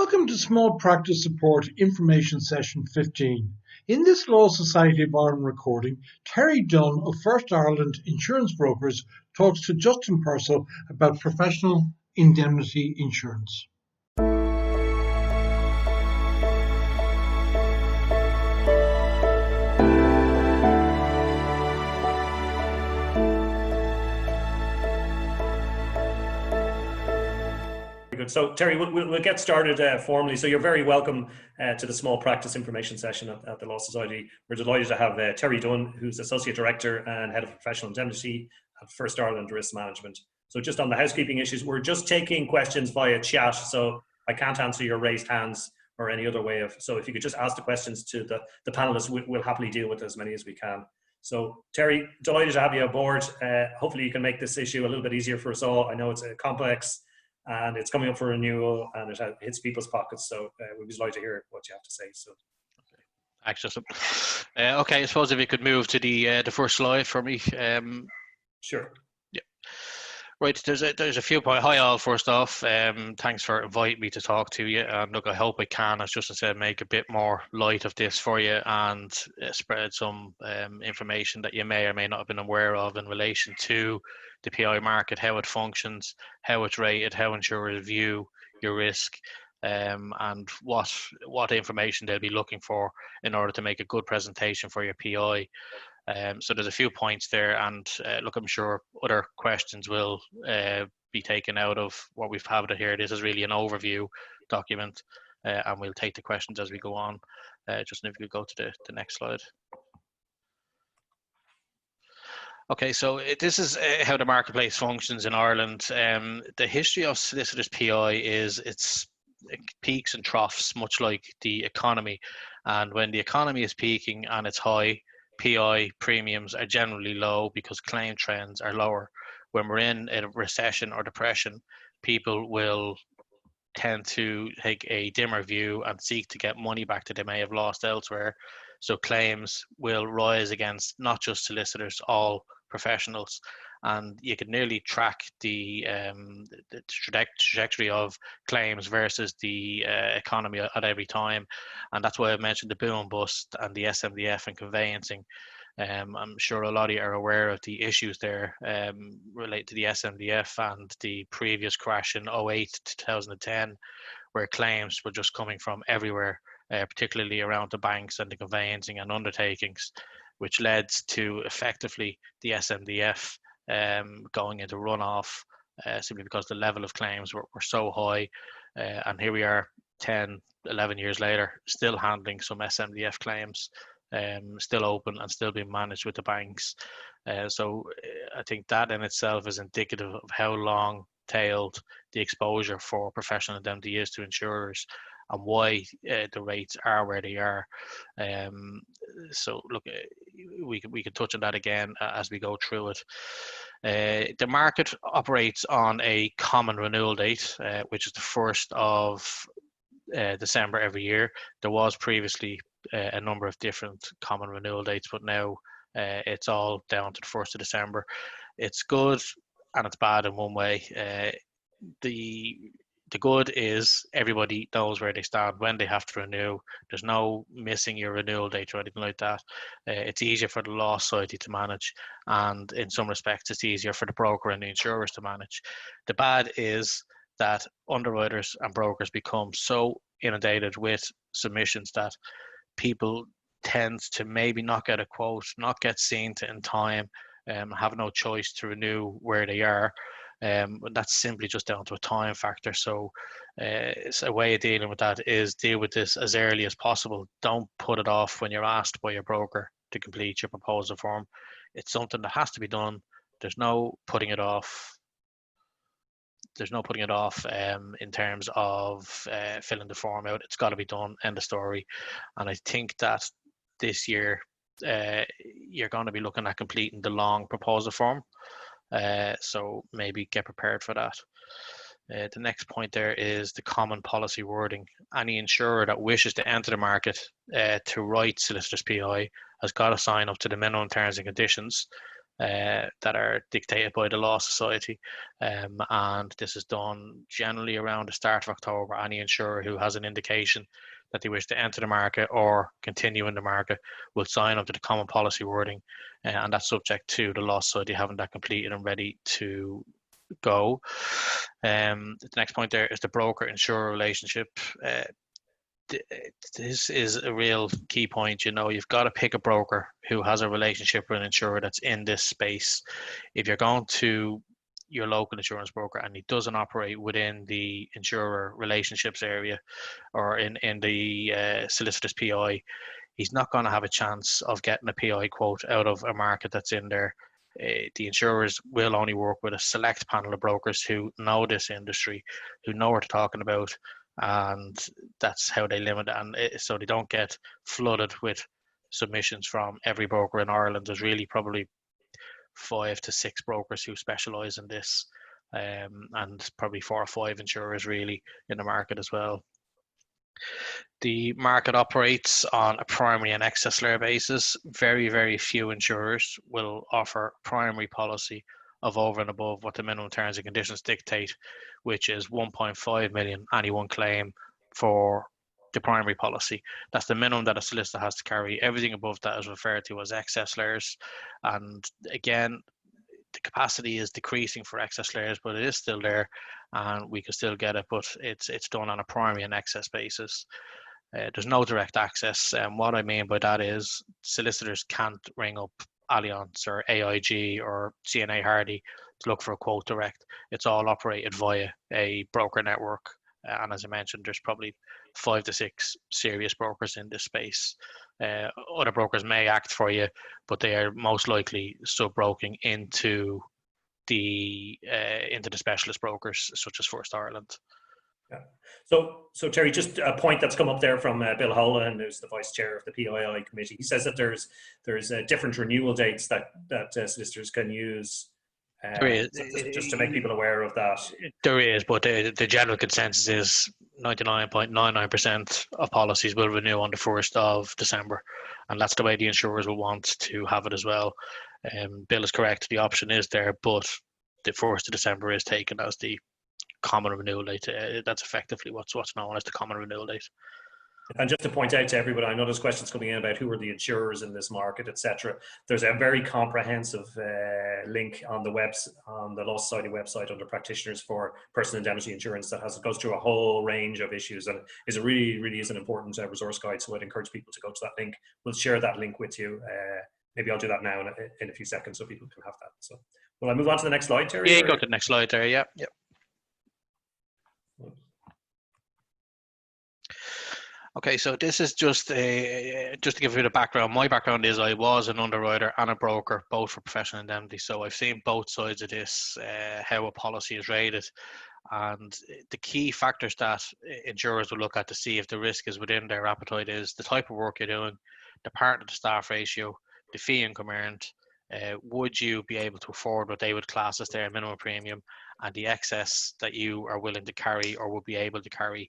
Welcome to Small Practice Support Information Session 15. In this Law Society of Ireland recording, Terry Dunn of First Ireland Insurance Brokers talks to Justin Purcell about professional indemnity insurance. Good. So, Terry, we'll get started formally. So you're very welcome to the Small Practice Information Session at the Law Society. We're delighted to have Terry Dunn, who's Associate Director and Head of Professional Indemnity at First Ireland Risk Management. So just on the housekeeping issues, we're just taking questions via chat, so I can't answer your raised hands or any other way of. So if you could just ask the questions to the panelists, we'll happily deal with as many as we can. So, Terry, delighted to have you aboard. Hopefully you can make this issue a little bit easier for us all. I know it's complex, and it's coming up for renewal, and it hits people's pockets. So we'd be delighted to hear what you have to say. So, thanks, Justin. Okay, I suppose if you could move to the first slide for me. Sure. Yeah. Right. There's a few points. Hi all. First off, thanks for inviting me to talk to you. And look, I hope I can, as Justin said, make a bit more light of this for you and spread some information that you may or may not have been aware of in relation to the PI market, how it functions, how it's rated, how insurers view your risk, and what information they'll be looking for in order to make a good presentation for your PI. So there's a few points there, and look, I'm sure other questions will be taken out of what we've had here. This is really an overview document, and we'll take the questions as we go on. Just if you could go to the next slide. Okay, so this is how the marketplace functions in Ireland. The history of solicitors PI is it peaks and troughs, much like the economy. And when the economy is peaking and it's high, PI premiums are generally low because claim trends are lower. When we're in a recession or depression, people will tend to take a dimmer view and seek to get money back that they may have lost elsewhere. So claims will rise against not just solicitors, all professionals, and you can nearly track the trajectory of claims versus the economy at every time. And that's why I mentioned the boom and bust and the SMDF and conveyancing. I'm sure a lot of you are aware of the issues there related to the SMDF and the previous crash in 08 to 2010, where claims were just coming from everywhere, particularly around the banks and the conveyancing and undertakings, which led to effectively the SMDF going into runoff simply because the level of claims were so high. And here we are 10, 11 years later, still handling some SMDF claims, still open and still being managed with the banks. So I think that in itself is indicative of how long-tailed the exposure for professional indemnity is to insurers, and why the rates are where they are. So look, we can touch on that again as we go through it. The market operates on a common renewal date, which is the 1st of December every year. There was previously a number of different common renewal dates, but now it's all down to the 1st of December. It's good and it's bad in one way. The good is everybody knows where they stand when they have to renew. There's no missing your renewal date or anything like that. It's easier for the law society to manage, and in some respects it's easier for the broker and the insurers to manage. The bad is that underwriters and brokers become so inundated with submissions that people tend to maybe not get a quote, not get seen to in time, have no choice to renew where they are. That's simply just down to a time factor. So it's a way of dealing with that is deal with this as early as possible. Don't put it off when you're asked by your broker to complete your proposal form. It's something that has to be done. There's no putting it off. In terms of filling the form out. It's got to be done, end of story. And I think that this year you're going to be looking at completing the long proposal form. So maybe get prepared for that. The next point there is the common policy wording. Any insurer that wishes to enter the market to write solicitors PI has got to sign up to the minimum terms and conditions that are dictated by the Law Society, and this is done generally around the start of October. Any insurer who has an indication that they wish to enter the market or continue in the market will sign up to the common policy wording, and that's subject to the Law Society having that completed and ready to go. The next point there is the broker-insurer relationship. This is a real key point. You've got to pick a broker who has a relationship with an insurer that's in this space. If you're going to your local insurance broker and he doesn't operate within the insurer relationships area or in the solicitor's PI, he's not going to have a chance of getting a PI quote out of a market that's in there. The insurers will only work with a select panel of brokers who know this industry, who know what they're talking about, and that's how they limit it. And so they don't get flooded with submissions from every broker in Ireland. There's really probably 5 to 6 brokers who specialize in this, and probably 4 or 5 insurers really in the market as well. The market operates on a primary and excess layer basis. Very, very few insurers will offer primary policy of over and above what the minimum terms and conditions dictate, which is 1.5 million any one claim for the primary policy. That's the minimum that a solicitor has to carry. Everything above that is referred to as excess layers. And again, the capacity is decreasing for excess layers, but it is still there and we can still get it, but it's done on a primary and excess basis. There's no direct access, and what I mean by that is solicitors can't ring up Allianz or AIG or CNA Hardy to look for a quote direct. It's all operated via a broker network, and as I mentioned, there's probably 5 to 6 serious brokers in this space. Other brokers may act for you, but they are most likely sub-broking into the specialist brokers such as First Ireland. Yeah. So Terry, just a point that's come up there from Bill Holan, who's the vice chair of the PII committee. He says that there's different renewal dates that solicitors can use. There is. Just to make people aware of that. There is, but the general consensus is 99.99% of policies will renew on the 1st of December, and that's the way the insurers will want to have it as well. Bill is correct, the option is there, but the 1st of December is taken as the common renewal date. That's effectively what's known as the common renewal date. And just to point out to everybody, I know there's questions coming in about who are the insurers in this market, etc. There's a very comprehensive link on the Law Society website under practitioners for personal indemnity insurance that goes through a whole range of issues, and is really is an important resource guide. So I'd encourage people to go to that link. We'll share that link with you. Maybe I'll do that now in a few seconds so people can have that. So will I move on to the next slide, Terry? Yeah, go to the next slide there. Yeah. Okay, so this is just to give you the background. My background is I was an underwriter and a broker, both for professional indemnity. So I've seen both sides of this, how a policy is rated. And the key factors that insurers will look at to see if the risk is within their appetite is the type of work you're doing, the partner to staff ratio, the fee income earned, would you be able to afford what they would class as their minimum premium, and the excess that you are willing to carry or would be able to carry.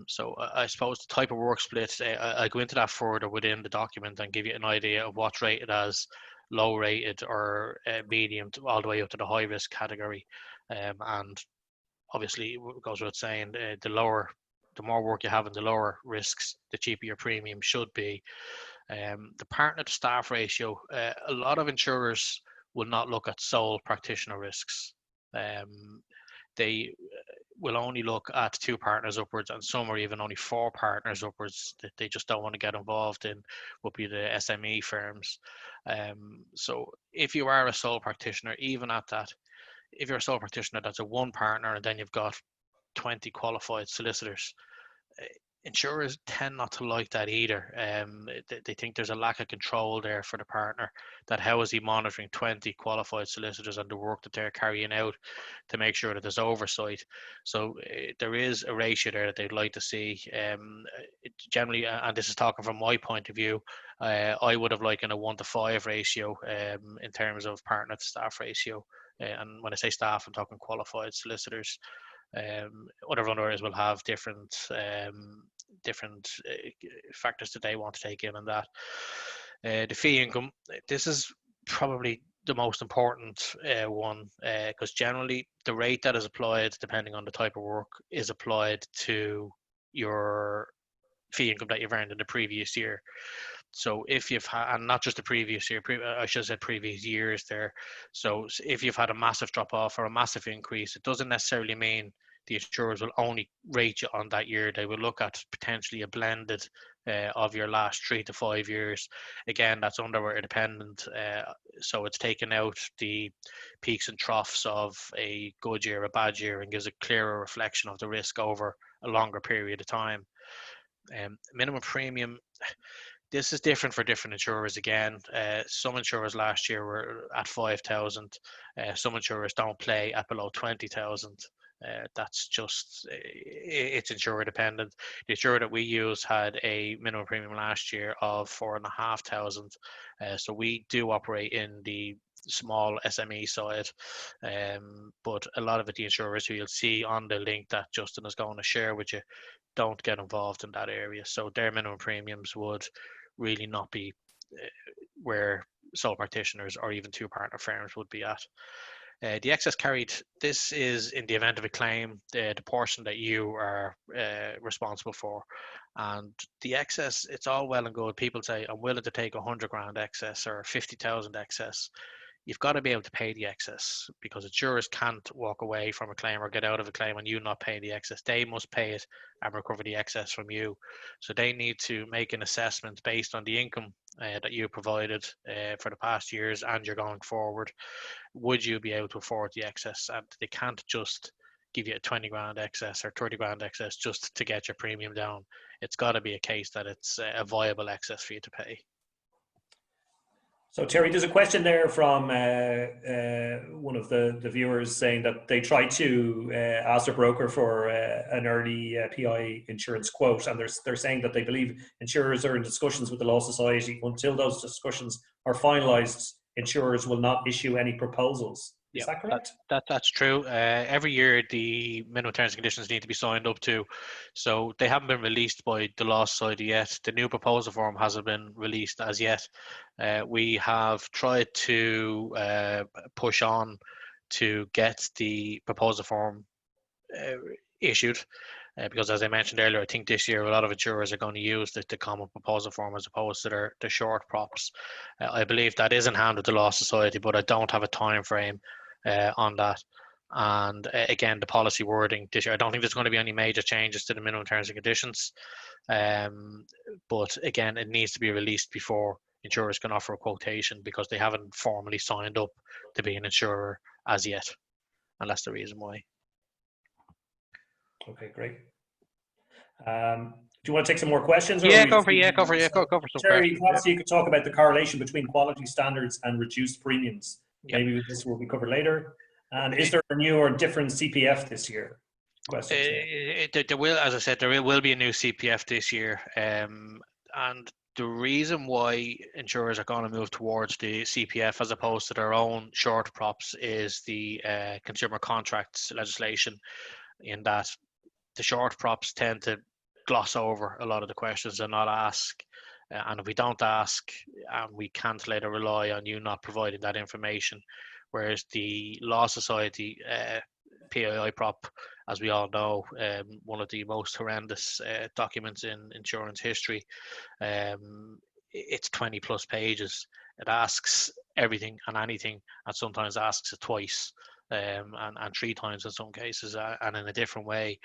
So I suppose the type of work split, I'll go into that further within the document and give you an idea of what's rated as low rated or medium all the way up to the high risk category. And obviously it goes without saying, the more work you have and the lower risks, the cheaper your premium should be. The partner to staff ratio, a lot of insurers will not look at sole practitioner risks. They will only look at 2 partners upwards, and some are even only 4 partners upwards that they just don't want to get involved in, would be the SME firms. So if you are a sole practitioner, even at that, if you're a sole practitioner that's a 1 partner and then you've got 20 qualified solicitors, insurers tend not to like that either. They think there's a lack of control there for the partner, that how is he monitoring 20 qualified solicitors and the work that they're carrying out to make sure that there's oversight. So there is a ratio there that they'd like to see. Generally, and this is talking from my point of view, I would have likened a 1-to-5 ratio in terms of partner to staff ratio. And when I say staff, I'm talking qualified solicitors. Other underwriters will have different factors that they want to take in on that. The fee income, this is probably the most important one, because generally the rate that is applied, depending on the type of work, is applied to your fee income that you've earned in the previous year. So if you've had, and not just the previous year, I should have said previous years there. So if you've had a massive drop off or a massive increase, it doesn't necessarily mean the insurers will only rate you on that year. They will look at potentially a blended of your last 3 to 5 years. Again, that's underwriter dependent. So it's taken out the peaks and troughs of a good year, a bad year, and gives a clearer reflection of the risk over a longer period of time. Minimum premium, this is different for different insurers again. Some insurers last year were at 5,000. Some insurers don't play at below 20,000. That's just, it's insurer dependent. The insurer that we use had a minimum premium last year of 4,500. So we do operate in the small SME side, but a lot of it, the insurers who you'll see on the link that Justin is going to share with you, don't get involved in that area. So their minimum premiums would really not be where sole practitioners or even two partner firms would be at. The excess carried, this is in the event of a claim, the portion that you are responsible for. And the excess, it's all well and good. People say, I'm willing to take 100 grand excess or 50,000 excess. You've got to be able to pay the excess, because insurers can't walk away from a claim or get out of a claim and you not pay the excess. They must pay it and recover the excess from you. So they need to make an assessment based on the income that you provided for the past years and you're going forward. Would you be able to afford the excess? And they can't just give you a 20 grand excess or 30 grand excess just to get your premium down. It's got to be a case that it's a viable excess for you to pay. So Terry, there's a question there from one of the viewers saying that they tried to ask their broker for an early PI insurance quote, and they're saying that they believe insurers are in discussions with the Law Society. Until those discussions are finalised, insurers will not issue any proposals. Is that correct? That's true. Every year the minimum terms and conditions need to be signed up to. So they haven't been released by the Law Society yet. The new proposal form hasn't been released as yet. We have tried to push on to get the proposal form issued. Because as I mentioned earlier, I think this year a lot of insurers are going to use the common proposal form as opposed to their short props. I believe that is in hand with the Law Society, but I don't have a time frame on that. And again, the policy wording this year, I don't think there's going to be any major changes to the minimum terms and conditions. But again, it needs to be released before insurers can offer a quotation, because they haven't formally signed up to be an insurer as yet. And that's the reason why. Okay, great. Do you want to take some more questions? Go for some Terry, questions. perhaps you could talk about the correlation between quality standards and reduced premiums. Yep. Maybe this will be covered later. And is there a new or different CPF this year? There will, as I said, there will be a new CPF this year. And the reason why insurers are going to move towards the CPF as opposed to their own short props is the consumer contracts legislation, in that the short props tend to gloss over a lot of the questions and not ask. And if we don't ask, we can't later rely on you not providing that information. Whereas the Law Society PII prop, as we all know, one of the most horrendous documents in insurance history, it's 20 plus pages. It asks everything and anything, and sometimes asks it twice. And 3 times in some cases, and in a different way.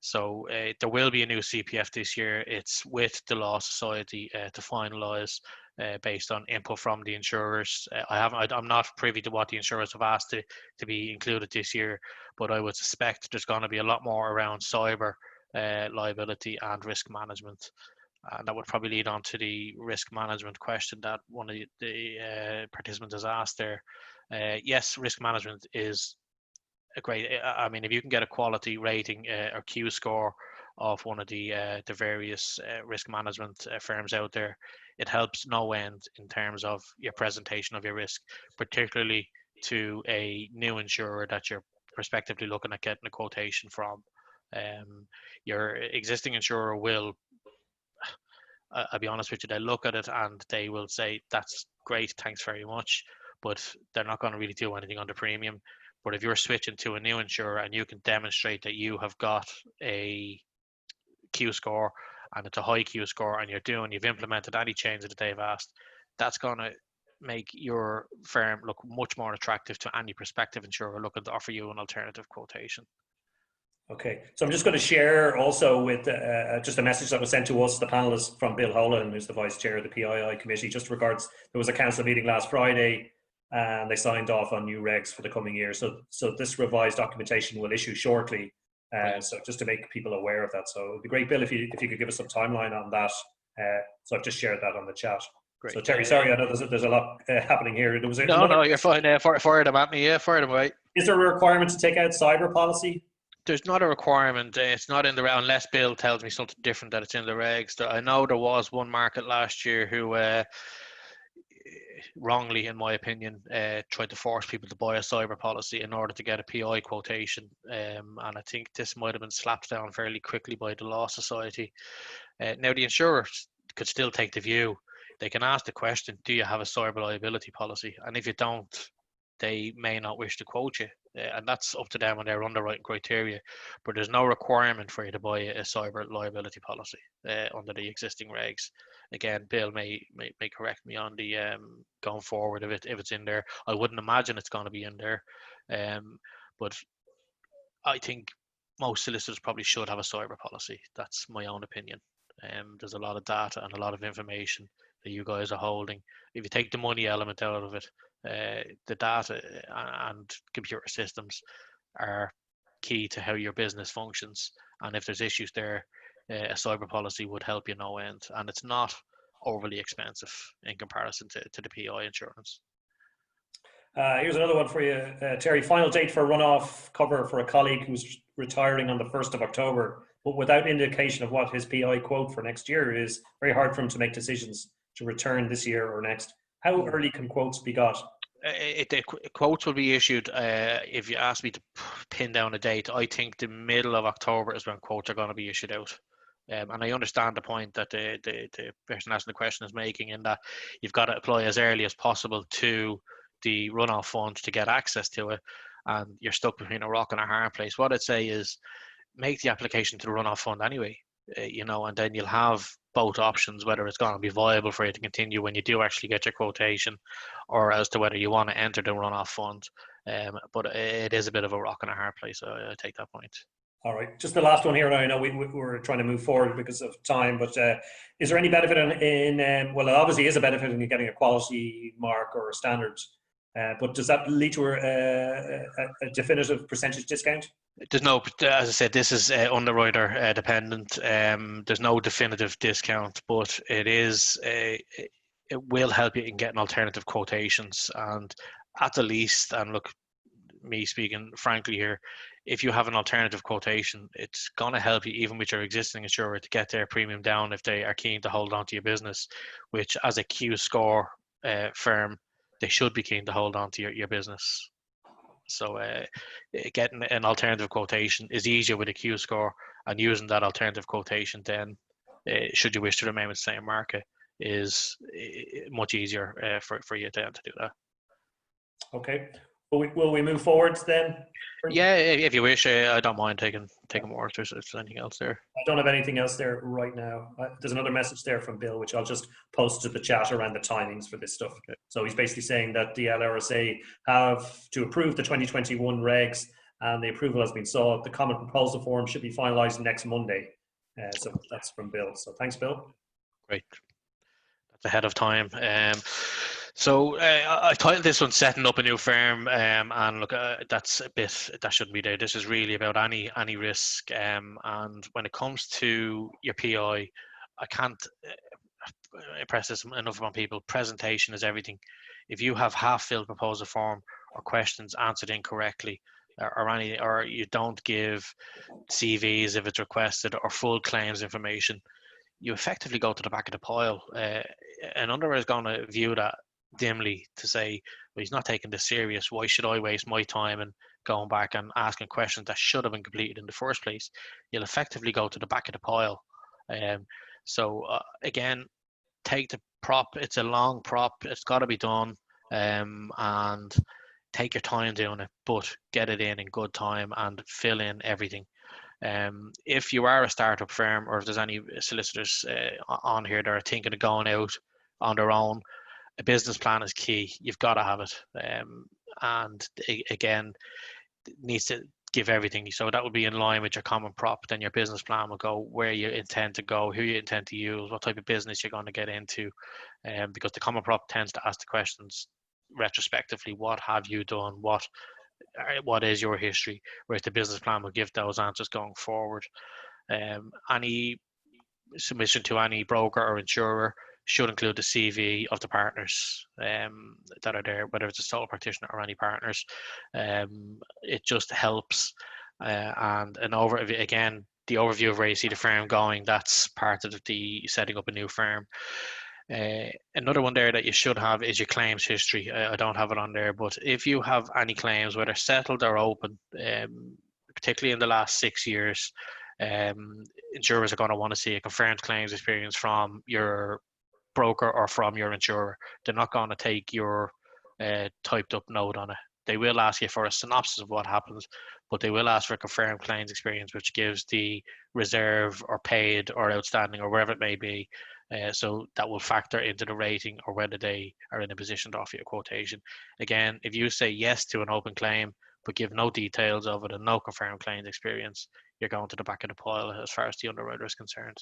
So there will be a new CPF this year. It's with the Law Society to finalise based on input from the insurers. I'm not privy to what the insurers have asked to be included this year, but I would suspect there's going to be a lot more around cyber liability and risk management. And that would probably lead on to the risk management question that one of the participants has asked there. Yes, risk management is a great, I mean, if you can get a quality rating or Q score of one of the various risk management firms out there, it helps no end in terms of your presentation of your risk, particularly to a new insurer that you're prospectively looking at getting a quotation from. Your existing insurer will, I'll be honest with you, they'll look at it and they will say, that's great, thanks very much. but they're not going to really do anything on the premium. But if you're switching to a new insurer and you can demonstrate that you have got a Q score and it's a high Q score, and you've implemented any changes that they've asked, that's going to make your firm look much more attractive to any prospective insurer looking to offer you an alternative quotation. Okay, so I'm just going to share also with just a message that was sent to us, the panelists, from Bill Holohan, who's the vice chair of the PII committee, just regards, there was a council meeting last Friday and they signed off on new regs for the coming year. So this revised documentation will issue shortly. So just to make people aware of that. So it would be great, Bill, if you could give us some timeline on that. So I've just shared that on the chat. Great. So Terry, sorry, I know there's a lot happening here. There was no, you're fine. Fire them at me. Yeah, fire them away. Is there a requirement to take out cyber policy? There's not a requirement. It's not in the unless Bill tells me something different that it's in the regs. I know there was one market last year who wrongly, in my opinion, tried to force people to buy a cyber policy in order to get a PI quotation. And I think this might have been slapped down fairly quickly by the Law Society. Now, the insurers could still take the view. They can ask the question, do you have a cyber liability policy? And if you don't, they may not wish to quote you. And that's up to them and their underwriting criteria. But there's no requirement for you to buy a cyber liability policy under the existing regs. Again, Bill may correct me on the going forward if it's in there. I wouldn't imagine it's going to be in there. But I think most solicitors probably should have a cyber policy. That's my own opinion. There's a lot of data and a lot of information that you guys are holding. If you take the money element out of it, the data and computer systems are key to how your business functions. And if there's issues there, a cyber policy would help you no end. And it's not overly expensive in comparison to the PI insurance. Here's another one for you, Terry. Final date for runoff cover for a colleague who's retiring on the 1st of October, but without indication of what his PI quote for next year is. Very hard for him to make decisions to return this year or next. How early can quotes be got? Quotes will be issued. If you ask me to pin down a date, I think the middle of October is when quotes are going to be issued out. And I understand the point that the person asking the question is making, in that you've got to apply as early as possible to the runoff fund to get access to it, and you're stuck between a rock and a hard place. What I'd say is make the application to the runoff fund anyway, and then you'll have both options, whether it's going to be viable for you to continue when you do actually get your quotation, or as to whether you want to enter the runoff fund. But it is a bit of a rock and a hard place. So I take that point. All right, just the last one here, and I know we're trying to move forward because of time, but is there any benefit well, it obviously is a benefit in getting a quality mark or a standard, but does that lead to a definitive percentage discount? There's no, as I said, this is underwriter dependent. There's no definitive discount, but it will help you in getting alternative quotations. And at the least, and look, me speaking frankly here, if you have an alternative quotation, it's going to help you even with your existing insurer to get their premium down if they are keen to hold on to your business, which as a Q score firm, they should be keen to hold on to your business. So getting an alternative quotation is easier with a Q score, and using that alternative quotation then, should you wish to remain with the same market, is much easier for you to do that. Okay. Will we move forward then? Yeah, if you wish, I don't mind taking more if there's anything else there. I don't have anything else there right now. There's another message there from Bill, which I'll just post to the chat around the timings for this stuff. Okay. So he's basically saying that the LRSA have to approve the 2021 regs, and the approval has been sought. The common proposal form should be finalised next Monday. So that's from Bill. So thanks, Bill. Great. That's ahead of time. So I titled this one "Setting Up a New Firm," and look, that shouldn't be there. This is really about any risk, and when it comes to your PI, I can't press this enough on people. Presentation is everything. If you have half-filled proposal form or questions answered incorrectly, or you don't give CVs if it's requested, or full claims information, you effectively go to the back of the pile. An underwriter is going to view that dimly to say, well, he's not taking this serious. Why should I waste my time and going back and asking questions that should have been completed in the first place? You'll effectively go to the back of the pile. So again, take the prop. It's a long prop. It's got to be done. and take your time doing it, but get it in good time and fill in everything. If you are a startup firm, or if there's any solicitors on here that are thinking of going out on their own, a business plan is key. You've got to have it. And again, it needs to give everything. So that would be in line with your common prop. Then your business plan will go where you intend to go, who you intend to use, what type of business you're going to get into. Because the common prop tends to ask the questions retrospectively: what have you done? What is your history? Whereas the business plan will give those answers going forward. Any submission to any broker or insurer should include the CV of the partners that are there, whether it's a sole practitioner or any partners. It just helps. And an overview, again, the overview of where you see the firm going, that's part of the setting up a new firm. Another one there that you should have is your claims history. I don't have it on there, but if you have any claims, whether settled or open, particularly in the last 6 years, insurers are going to want to see a confirmed claims experience from your broker or from your insurer. They're not going to take your typed up note on it. They will ask you for a synopsis of what happens, but they will ask for a confirmed claims experience, which gives the reserve or paid or outstanding or wherever it may be. So that will factor into the rating or whether they are in a position to offer you a quotation. Again, if you say yes to an open claim but give no details of it and no confirmed claims experience, you're going to the back of the pile as far as the underwriter is concerned.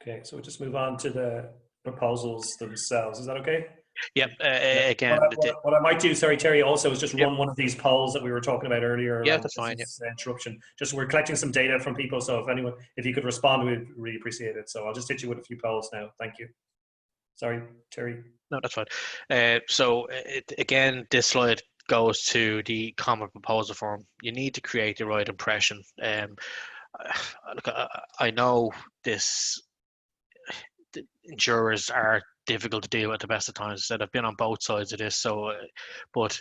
Okay, so we'll just move on to the proposals themselves. Is that okay? Yep. Again, what I might do, sorry, Terry, also is just yep. run one of these polls that we were talking about earlier. Yeah, that's fine. Interruption. Just we're collecting some data from people, so if you could respond, we'd really appreciate it. So I'll just hit you with a few polls now. Thank you. Sorry, Terry. No, that's fine. Again, this slide goes to the common proposal form. You need to create the right impression. Look, I know this. The insurers are difficult to deal with at the best of times. I've been on both sides of this, so but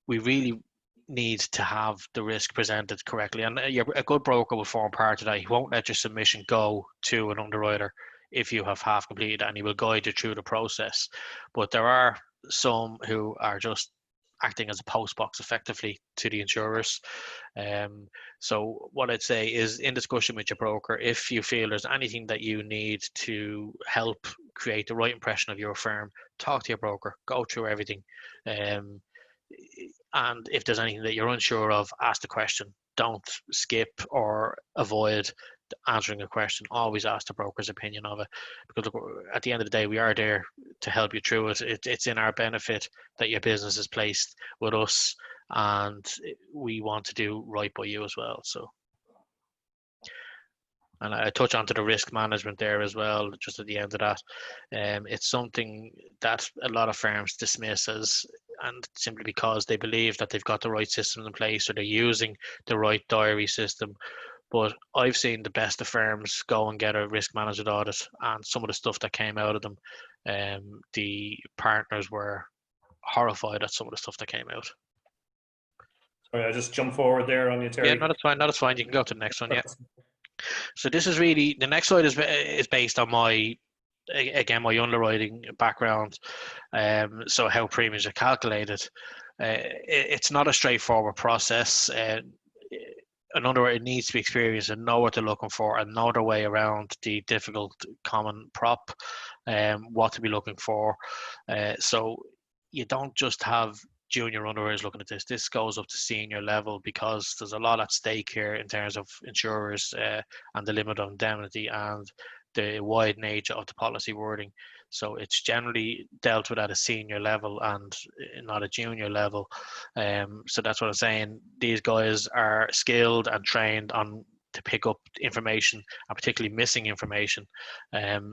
we really need to have the risk presented correctly, and a good broker will form part of that. He won't let your submission go to an underwriter if you have half completed, and he will guide you through the process. But there are some who are just acting as a postbox effectively to the insurers. So what I'd say is, in discussion with your broker, if you feel there's anything that you need to help create the right impression of your firm, talk to your broker, go through everything. And if there's anything that you're unsure of, ask the question. Don't skip or avoid answering a question. Always ask the broker's opinion of it, because look, at the end of the day, we are there to help you through it. It's in our benefit that your business is placed with us, and we want to do right by you as well. So, and I touch onto the risk management there as well, just at the end of that. It's something that a lot of firms dismiss as, and simply because they believe that they've got the right system in place or they're using the right diary system. But I've seen the best of firms go and get a risk management audit, and some of the stuff that came out of them, the partners were horrified at some of the stuff that came out. Sorry, I just jumped forward there on you, Terry. Yeah, no, that's fine. No, that's fine. You can go to the next one. Yeah. So this is really, the next slide is based on my underwriting background. So how premiums are calculated. It's not a straightforward process. An underwriter needs to be experienced and know what they're looking for and know their way around the difficult common prop, what to be looking for. So you don't just have junior underwriters looking at this. This goes up to senior level, because there's a lot at stake here in terms of insurers and the limit of indemnity and the wide nature of the policy wording. So it's generally dealt with at a senior level and not a junior level. So that's what I'm saying. These guys are skilled and trained on to pick up information, and particularly missing information.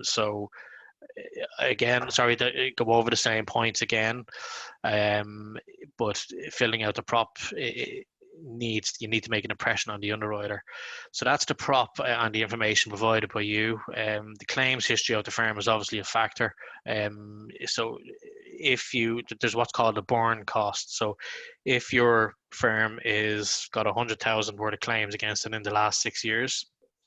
So again, sorry to go over the same points again, but filling out the prop, you need to make an impression on the underwriter. So that's the prop and the information provided by you. The claims history of the firm is obviously a factor. So there's what's called a burn cost. So if your firm is got 100,000 worth of claims against it in the last 6 years,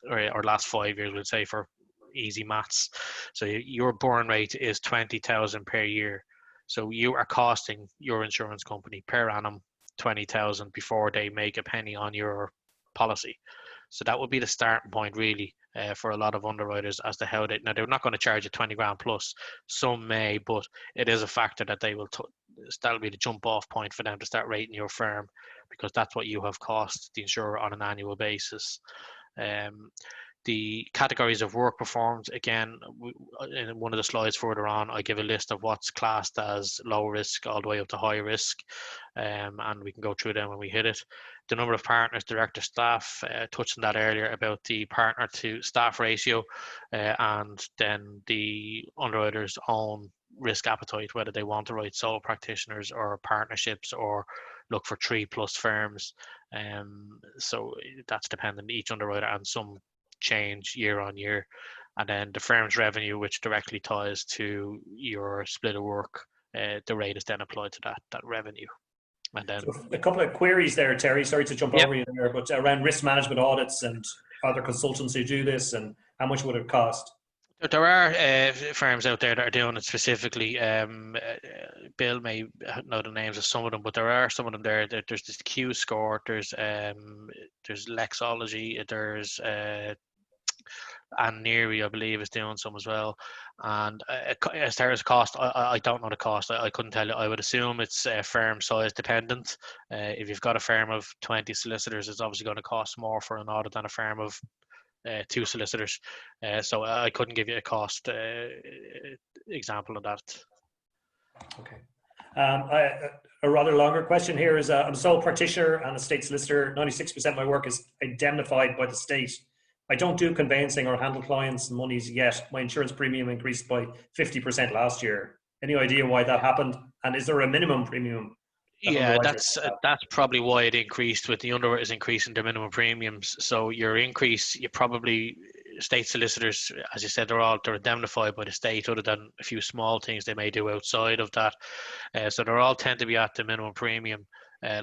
or last 5 years, we'd say, for easy maths. So your burn rate is 20,000 per year. So you are costing your insurance company per annum 20,000 before they make a penny on your policy. So that would be the starting point, really, for a lot of underwriters as to how they. Now they're not going to charge you 20 grand plus. Some may, but it is a factor that they will. That'll be the jump off point for them to start rating your firm, because that's what you have cost the insurer on an annual basis. The categories of work performed, again, in one of the slides further on, I give a list of what's classed as low risk all the way up to high risk, and we can go through them when we hit it. The number of partners, director, staff, touched on that earlier about the partner to staff ratio, and then the underwriter's own risk appetite, whether they want to write sole practitioners or partnerships or look for 3+ firms. So that's dependent on each underwriter, and some change year on year. And then the firm's revenue, which directly ties to your split of work, the rate is then applied to that revenue. And then so a couple of queries there, Terry. Sorry to jump over you there, but around risk management audits and other consultants who do this, and how much would it cost? There are firms out there that are doing it specifically. Bill may know the names of some of them, but there are some of them there. There's this Q Score, there's Lexology, there's and Neary, I believe, is doing some as well. And as far as cost, I don't know the cost. I couldn't tell you. I would assume it's firm size dependent. If you've got a firm of 20 solicitors, it's obviously going to cost more for an audit than a firm of 2 solicitors. So I couldn't give you a cost example of that. Okay. A rather longer question here is, I'm a sole practitioner and a state solicitor. 96% of my work is indemnified by the state. I don't do conveyancing or handle clients' monies yet. My insurance premium increased by 50% last year. Any idea why that happened? And is there a minimum premium? Yeah, that's probably why it increased, with the underwriters increasing their minimum premiums. So your increase, you probably, state solicitors, as you said, they're indemnified by the state, other than a few small things they may do outside of that. So they're all tend to be at the minimum premium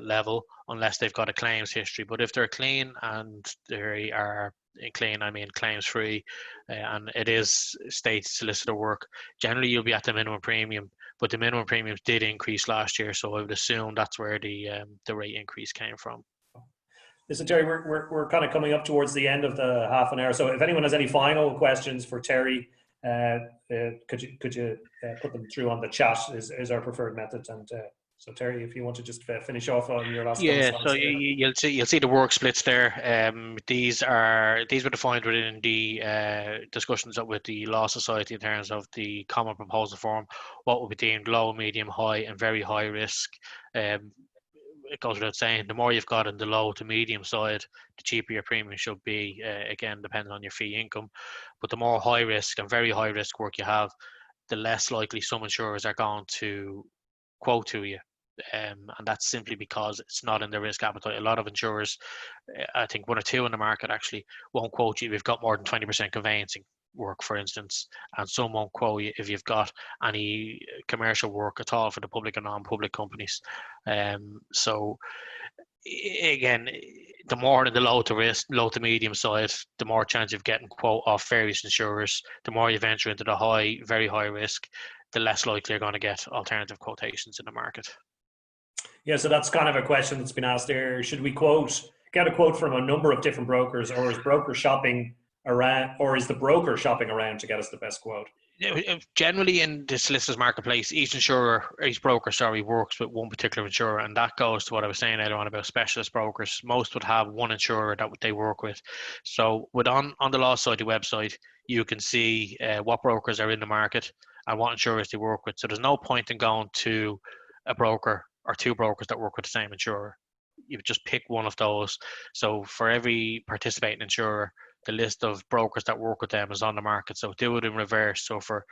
level, unless they've got a claims history. But if they're clean, and they are clean, I mean claims free, and it is state solicitor work, generally you'll be at the minimum premium. But the minimum premiums did increase last year, so I would assume that's where the rate increase came from. Listen, Terry, we're kind of coming up towards the end of the half an hour. So if anyone has any final questions for Terry, could you put them through on the chat? Is our preferred method. And so Terry, if you want to just finish off on your last. Yeah, so you'll see the work splits there. These were defined within the discussions with the Law Society in terms of the common proposal form. What would be deemed low, medium, high, and very high risk. It goes without saying, the more you've got in the low to medium side, the cheaper your premium should be. Again, depending on your fee income. But the more high risk and very high risk work you have, the less likely some insurers are going to quote to you. And that's simply because it's not in their risk appetite. A lot of insurers, I think 1 or 2 in the market actually, won't quote you if you've got more than 20% conveyancing work, for instance, and some won't quote you if you've got any commercial work at all for the public and non-public companies. So again, the more in the low to medium side, the more chance of getting quote off various insurers. The more you venture into the high, very high risk, the less likely you're going to get alternative quotations in the market. Yeah, so that's kind of a question that's been asked there. Should we get a quote from a number of different brokers, or is the broker shopping around to get us the best quote? Generally, in the solicitors marketplace, each broker works with one particular insurer, and that goes to what I was saying earlier on about specialist brokers. Most would have one insurer that they work with. So on the Law Society website, you can see what brokers are in the market and what insurers they work with. So there's no point in going to a broker or 2 brokers that work with the same insurer. You just pick one of those. So for every participating insurer, the list of brokers that work with them is on the market. So do it in reverse. So for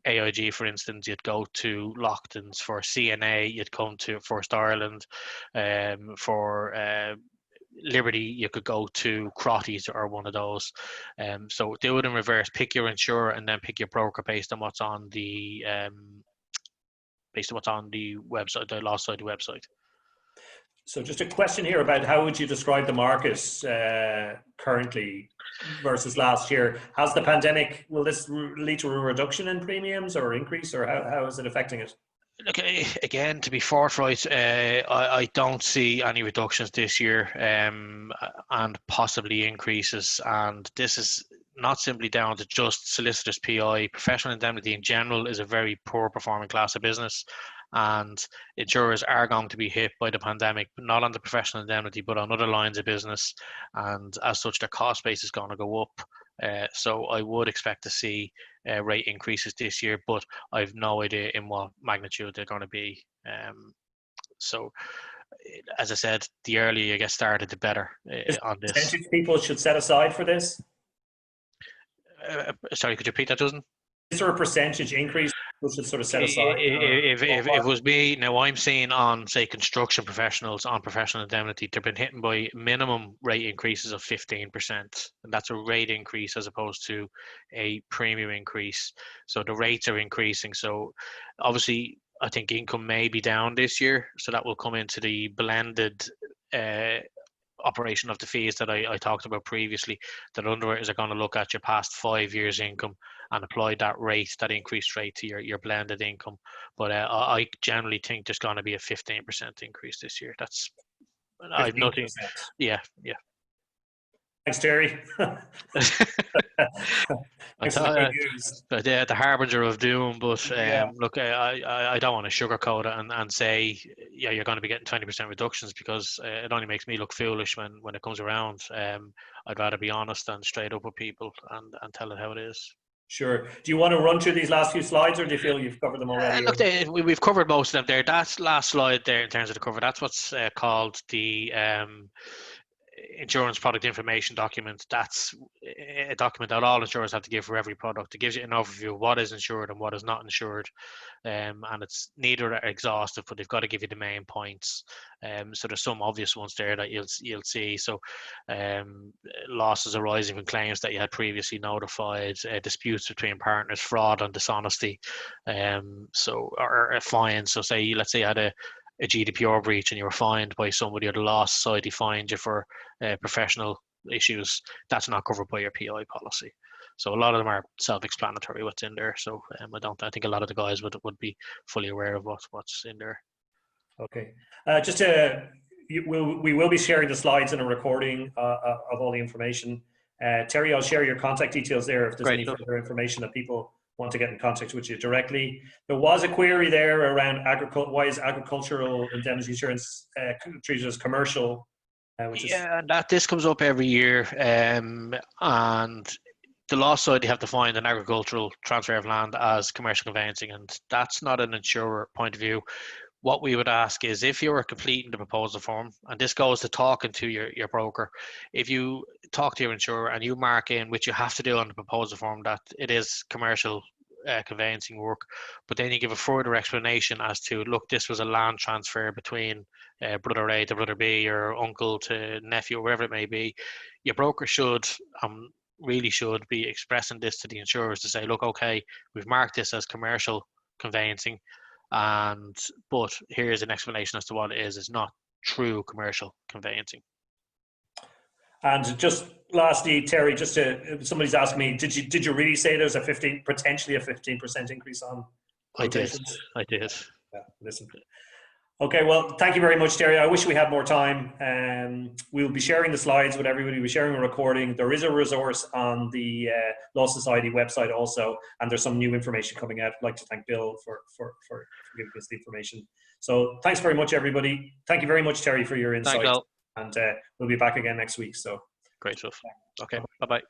AIG, for instance, you'd go to Lockton's. For CNA, you'd come to First Ireland. For Liberty, you could go to Crotty's or one of those. So do it in reverse. Pick your insurer and then pick your broker based on what's on the website, the Law Society website. So just a question here about how would you describe the market currently versus last year? Has the pandemic, will this lead to a reduction in premiums or increase, or how is it affecting it? Look, again, to be forthright, I don't see any reductions this year, and possibly increases. And this is not simply down to just solicitors PI. Professional indemnity in general is a very poor performing class of business, and insurers are going to be hit by the pandemic, but not on the professional indemnity, but on other lines of business. And as such, their cost base is going to go up. So I would expect to see rate increases this year, but I've no idea in what magnitude they're going to be. So, as I said, the earlier you get started, the better on this. Percentage people should set aside for this? Sorry, could you repeat that, Justin? Is there a percentage increase which should sort of set aside? If it was me, now I'm seeing on, say, construction professionals on professional indemnity, they've been hitting by minimum rate increases of 15%. And that's a rate increase as opposed to a premium increase. So the rates are increasing. So obviously, I think income may be down this year. So that will come into the blended operation of the fees that I talked about previously, that underwriters are going to look at your past 5 years income and apply that rate, that increased rate, to your blended income. But I generally think there's going to be a 15% increase this year. That's, I've nothing. Yeah. Thanks, Terry. Thanks for the good news. But the harbinger of doom. But look, I don't want to sugarcoat it and say, yeah, you're going to be getting 20% reductions, because it only makes me look foolish when it comes around. I'd rather be honest and straight up with people and tell it how it is. Sure. Do you want to run through these last few slides, or do you feel you've covered them already? Look, we've covered most of them there. That last slide there, in terms of the cover, that's what's called the insurance product information document. That's a document that all insurers have to give for every product. It gives you an overview of what is insured and what is not insured, and it's neither exhaustive, but they've got to give you the main points. So there's some obvious ones there that you'll see. So losses arising from claims that you had previously notified, disputes between partners, fraud and dishonesty, or fines. So let's say you had a GDPR breach and you were fined by somebody, or the Law Society fined you for professional issues, that's not covered by your PI policy. So a lot of them are self-explanatory what's in there. So I think a lot of the guys would be fully aware of what's in there. Okay. We will be sharing the slides and a recording of all the information. Terry, I'll share your contact details there if there's any further information that people want to get in contact with you directly. There was a query there around why is agricultural indemnity insurance treated as commercial? This comes up every year, and the law side, you have to find an agricultural transfer of land as commercial conveyancing, and that's not an insurer point of view. What we would ask is, if you are completing the proposal form, and this goes to talking to your broker, if you talk to your insurer and you mark in, which you have to do on the proposal form, that it is commercial conveyancing work, but then you give a further explanation as to, look, this was a land transfer between brother A to brother B, or uncle to nephew, or wherever it may be, your broker should really should be expressing this to the insurers to say, look, okay, we've marked this as commercial conveyancing, but here's an explanation as to what it is. It's not true commercial conveyancing. And just lastly, Terry, somebody's asking me, did you really say there's potentially a 15% increase on quotations? I did. Yeah, listen. Okay, well, thank you very much, Terry. I wish we had more time. We'll be sharing the slides with everybody. We'll be sharing a recording. There is a resource on the Law Society website also, and there's some new information coming out. I'd like to thank Bill for giving us the information. So thanks very much, everybody. Thank you very much, Terry, for your insight. Thanks, Al. And we'll be back again next week. So great stuff. Okay, bye-bye.